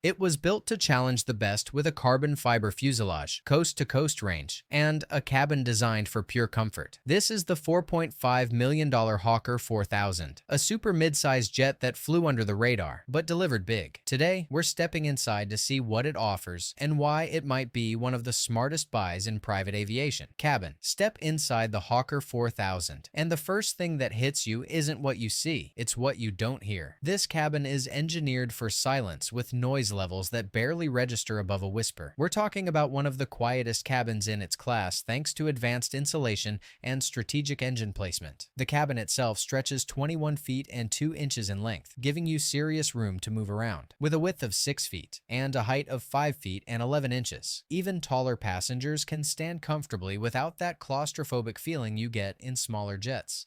It was built to challenge the best with a carbon fiber fuselage, coast-to-coast range, and a cabin designed for pure comfort. This is the $4.5 million Hawker 4000, a super mid-sized jet that flew under the radar, but delivered big. Today, we're stepping inside to see what it offers and why it might be one of the smartest buys in private aviation. Cabin. Step inside the Hawker 4000, and the first thing that hits you isn't what you see, it's what you don't hear. This cabin is engineered for silence with noise levels that barely register above a whisper. We're talking about one of the quietest cabins in its class thanks to advanced insulation and strategic engine placement. The cabin itself stretches 21 feet and 2 inches in length, giving you serious room to move around. With a width of 6 feet and a height of 5 feet and 11 inches, even taller passengers can stand comfortably without that claustrophobic feeling you get in smaller jets.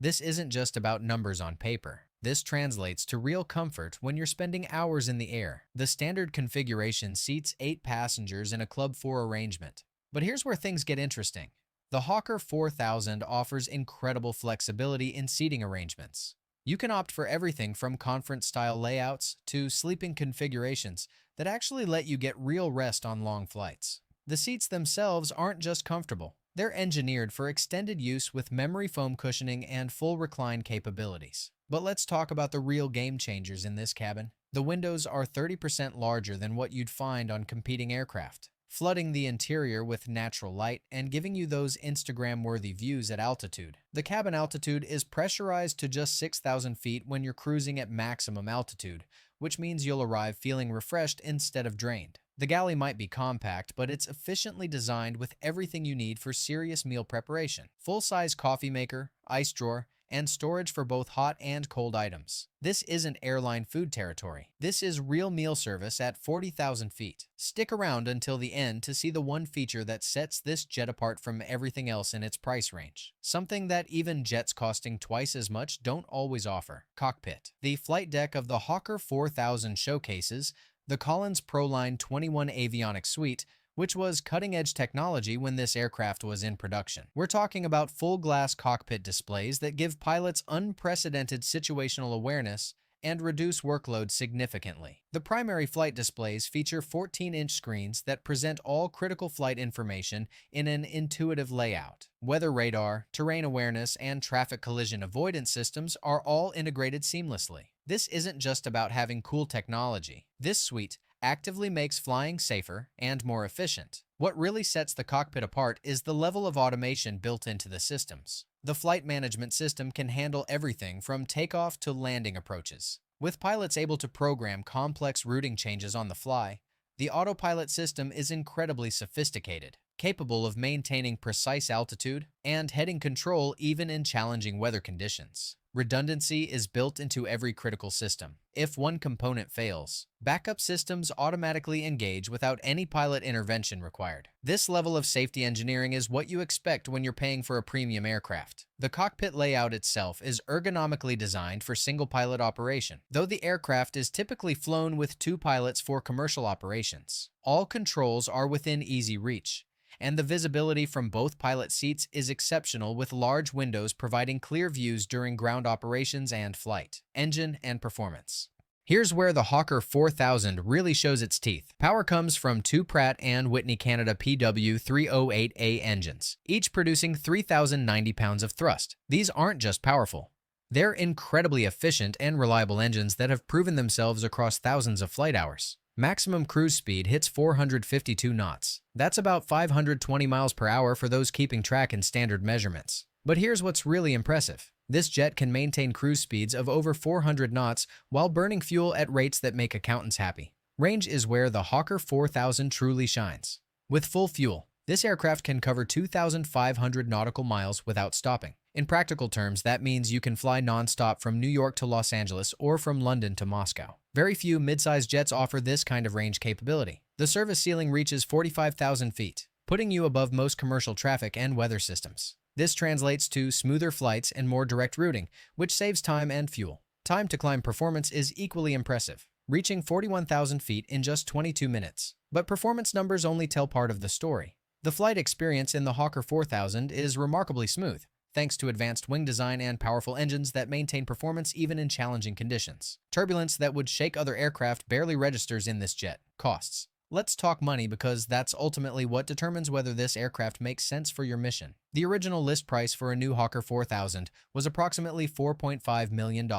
This isn't just about numbers on paper. This translates to real comfort when you're spending hours in the air. The standard configuration seats 8 passengers in a Club 4 arrangement. But here's where things get interesting. The Hawker 4000 offers incredible flexibility in seating arrangements. You can opt for everything from conference-style layouts to sleeping configurations that actually let you get real rest on long flights. The seats themselves aren't just comfortable. They're engineered for extended use with memory foam cushioning and full recline capabilities. But let's talk about the real game changers in this cabin. The windows are 30% larger than what you'd find on competing aircraft, flooding the interior with natural light and giving you those Instagram-worthy views at altitude. The cabin altitude is pressurized to just 6,000 feet when you're cruising at maximum altitude, which means you'll arrive feeling refreshed instead of drained. The galley might be compact, but it's efficiently designed with everything you need for serious meal preparation. Full-size coffee maker, ice drawer, and storage for both hot and cold items. This isn't airline food territory. This is real meal service at 40,000 feet. Stick around until the end to see the one feature that sets this jet apart from everything else in its price range. Something that even jets costing twice as much don't always offer. Cockpit. The flight deck of the Hawker 4000 showcases the Collins ProLine 21 avionics suite, which was cutting-edge technology when this aircraft was in production. We're talking about full-glass cockpit displays that give pilots unprecedented situational awareness and reduce workload significantly. The primary flight displays feature 14-inch screens that present all critical flight information in an intuitive layout. Weather radar, terrain awareness, and traffic collision avoidance systems are all integrated seamlessly. This isn't just about having cool technology. This suite actively makes flying safer and more efficient. What really sets the cockpit apart is the level of automation built into the systems. The flight management system can handle everything from takeoff to landing approaches. With pilots able to program complex routing changes on the fly, the autopilot system is incredibly sophisticated, capable of maintaining precise altitude and heading control even in challenging weather conditions. Redundancy is built into every critical system. If one component fails, backup systems automatically engage without any pilot intervention required. This level of safety engineering is what you expect when you're paying for a premium aircraft. The cockpit layout itself is ergonomically designed for single-pilot operation, though the aircraft is typically flown with 2 pilots for commercial operations. All controls are within easy reach, and the visibility from both pilot seats is exceptional with large windows providing clear views during ground operations and flight. Engine and performance. Here's where the Hawker 4000 really shows its teeth. Power comes from 2 Pratt & Whitney Canada PW308A engines, each producing 3,090 pounds of thrust. These aren't just powerful. They're incredibly efficient and reliable engines that have proven themselves across thousands of flight hours. Maximum cruise speed hits 452 knots. That's about 520 miles per hour for those keeping track in standard measurements. But here's what's really impressive. This jet can maintain cruise speeds of over 400 knots while burning fuel at rates that make accountants happy. Range is where the Hawker 4000 truly shines. With full fuel, this aircraft can cover 2,500 nautical miles without stopping. In practical terms, that means you can fly non-stop from New York to Los Angeles or from London to Moscow. Very few mid-size jets offer this kind of range capability. The service ceiling reaches 45,000 feet, putting you above most commercial traffic and weather systems. This translates to smoother flights and more direct routing, which saves time and fuel. Time to climb performance is equally impressive, reaching 41,000 feet in just 22 minutes. But performance numbers only tell part of the story. The flight experience in the Hawker 4000 is remarkably smooth, thanks to advanced wing design and powerful engines that maintain performance even in challenging conditions. Turbulence that would shake other aircraft barely registers in this jet. Costs. Let's talk money because that's ultimately what determines whether this aircraft makes sense for your mission. The original list price for a new Hawker 4000 was approximately $4.5 million,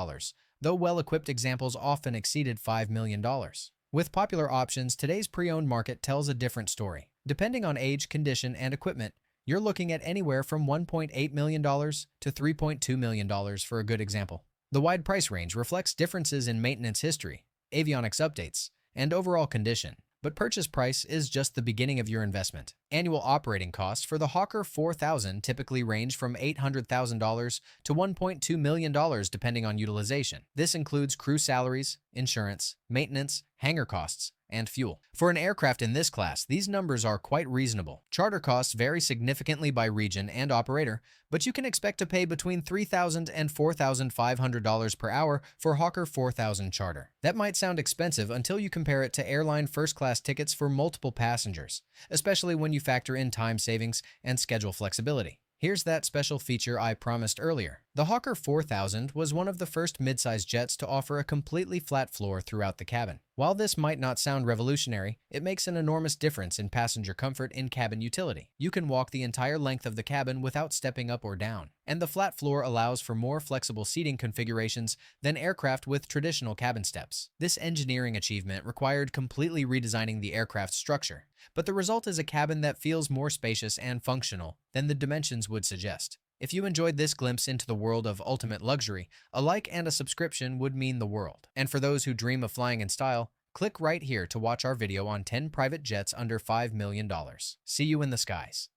though well-equipped examples often exceeded $5 million. With popular options, today's pre-owned market tells a different story. Depending on age, condition, and equipment, you're looking at anywhere from $1.8 million to $3.2 million for a good example. The wide price range reflects differences in maintenance history, avionics updates, and overall condition. But purchase price is just the beginning of your investment. Annual operating costs for the Hawker 4000 typically range from $800,000 to $1.2 million depending on utilization. This includes crew salaries, insurance, maintenance, hangar costs, and fuel. For an aircraft in this class, these numbers are quite reasonable. Charter costs vary significantly by region and operator, but you can expect to pay between $3,000 and $4,500 per hour for Hawker 4000 charter. That might sound expensive until you compare it to airline first-class tickets for multiple passengers, especially when you factor in time savings and schedule flexibility. Here's that special feature I promised earlier. The Hawker 4000 was one of the first midsize jets to offer a completely flat floor throughout the cabin. While this might not sound revolutionary, it makes an enormous difference in passenger comfort and cabin utility. You can walk the entire length of the cabin without stepping up or down, and the flat floor allows for more flexible seating configurations than aircraft with traditional cabin steps. This engineering achievement required completely redesigning the aircraft's structure, but the result is a cabin that feels more spacious and functional than the dimensions would suggest. If you enjoyed this glimpse into the world of ultimate luxury, a like and a subscription would mean the world. And for those who dream of flying in style, click right here to watch our video on 10 private jets under $5 million. See you in the skies.